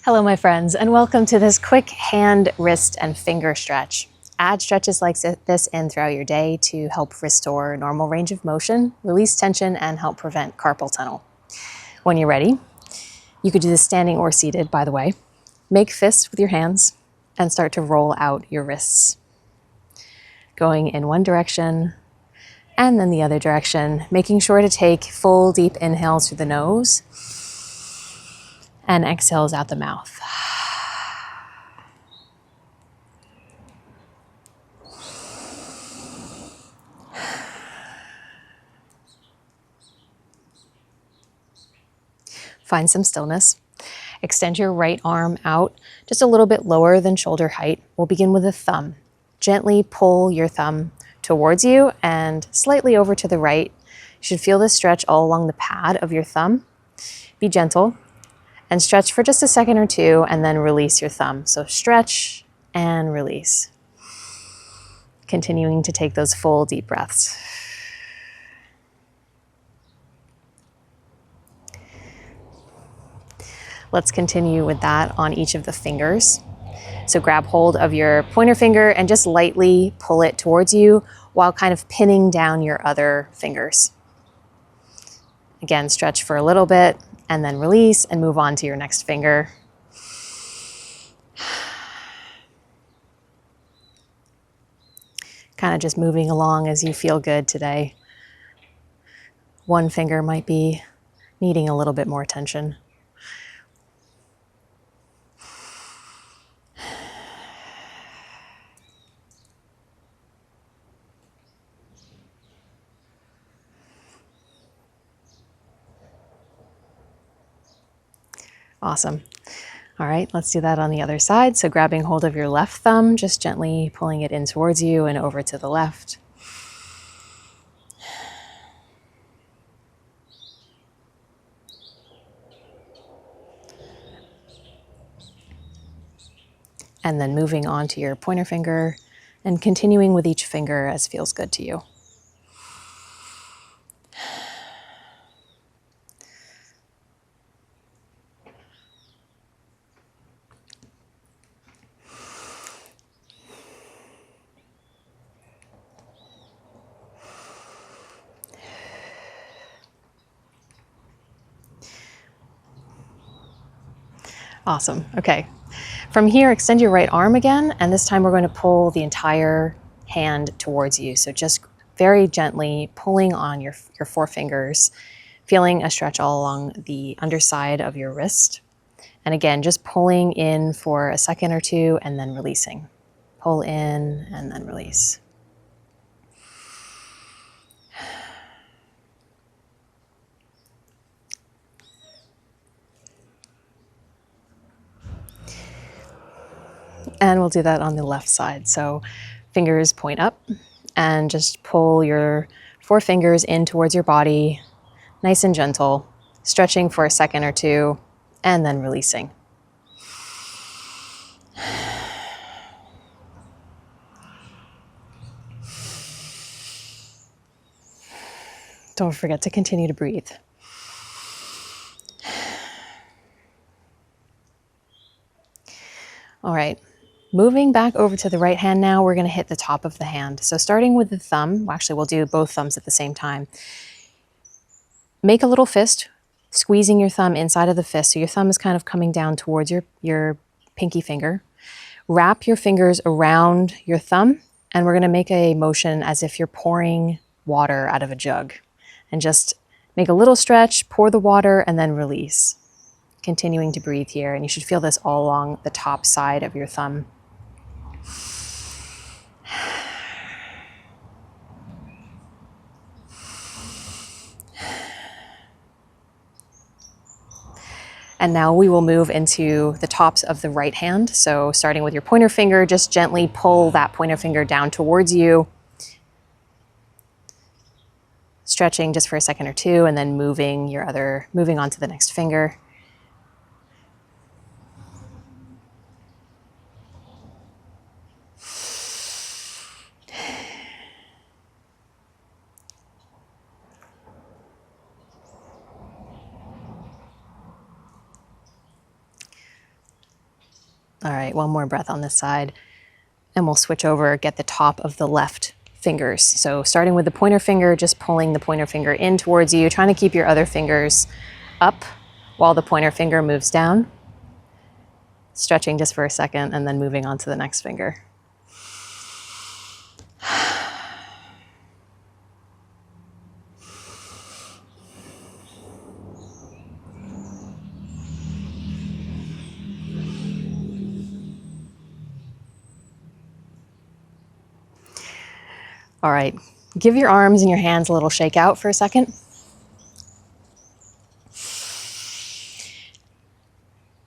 Hello, my friends, and welcome to this quick hand, wrist, and finger stretch. Add stretches like this in throughout your day to help restore normal range of motion, release tension, and help prevent carpal tunnel. When you're ready, you could do this standing or seated, by the way. Make fists with your hands and start to roll out your wrists. Going in one direction and then the other direction, making sure to take full deep inhales through the nose and exhales out the mouth. Find some stillness. Extend your right arm out just a little bit lower than shoulder height. We'll begin with a thumb. Gently pull your thumb towards you and slightly over to the right. You should feel this stretch all along the pad of your thumb. Be gentle and stretch for just a second or two and then release your thumb. So stretch and release. Continuing to take those full deep breaths. Let's continue with that on each of the fingers. So grab hold of your pointer finger and just lightly pull it towards you while kind of pinning down your other fingers. Again, stretch for a little bit and then release and move on to your next finger. Kind of just moving along as you feel good today. One finger might be needing a little bit more attention. Awesome. All right, let's do that on the other side. So grabbing hold of your left thumb, just gently pulling it in towards you and over to the left. And then moving on to your pointer finger and continuing with each finger as feels good to you. Awesome. Okay. From here, extend your right arm again, and this time we're going to pull the entire hand towards you. So just very gently pulling on your four fingers, feeling a stretch all along the underside of your wrist. And again, just pulling in for a second or two and then releasing. Pull in and then release. And we'll do that on the left side. So fingers point up and just pull your four fingers in towards your body, nice and gentle, stretching for a second or two, and then releasing. Don't forget to continue to breathe. All right. Moving back over to the right hand now, we're going to hit the top of the hand. So starting with the thumb, actually we'll do both thumbs at the same time. Make a little fist, squeezing your thumb inside of the fist. So your thumb is kind of coming down towards your pinky finger. Wrap your fingers around your thumb, and we're going to make a motion as if you're pouring water out of a jug. And just make a little stretch, pour the water, and then release. Continuing to breathe here, and you should feel this all along the top side of your thumb. And now we will move into the tops of the right hand. So starting with your pointer finger, just gently pull that pointer finger down towards you. Stretching just for a second or two, and then moving on to the next finger. All right, one more breath on this side. And we'll switch over, get the top of the left fingers. So starting with the pointer finger, just pulling the pointer finger in towards you, trying to keep your other fingers up while the pointer finger moves down. Stretching just for a second and then moving on to the next finger. All right, give your arms and your hands a little shake out for a second.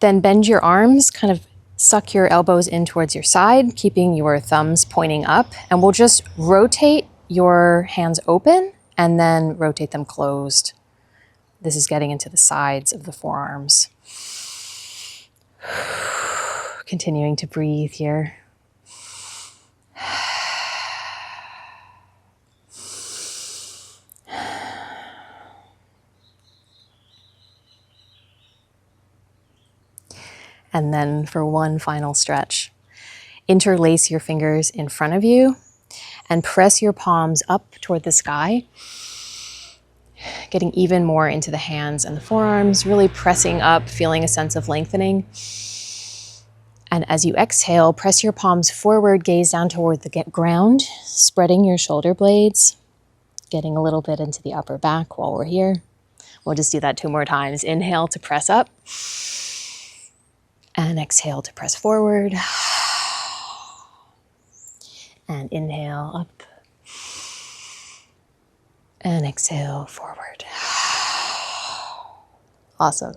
Then bend your arms, kind of suck your elbows in towards your side, keeping your thumbs pointing up, and we'll just rotate your hands open and then rotate them closed. This is getting into the sides of the forearms. Continuing to breathe here. And then for one final stretch, interlace your fingers in front of you and press your palms up toward the sky, getting even more into the hands and the forearms, really pressing up, feeling a sense of lengthening. And as you exhale, press your palms forward, gaze down toward the ground, spreading your shoulder blades, getting a little bit into the upper back while we're here. We'll just do that 2 more times. Inhale to press up. And exhale to press forward. And inhale up. And exhale forward. Awesome.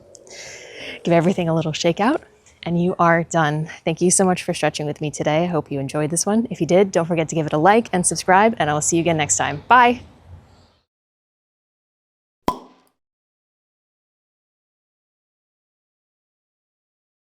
Give everything a little shake out and you are done. Thank you so much for stretching with me today. I hope you enjoyed this one. If you did, don't forget to give it a like and subscribe, and I will see you again next time. Bye.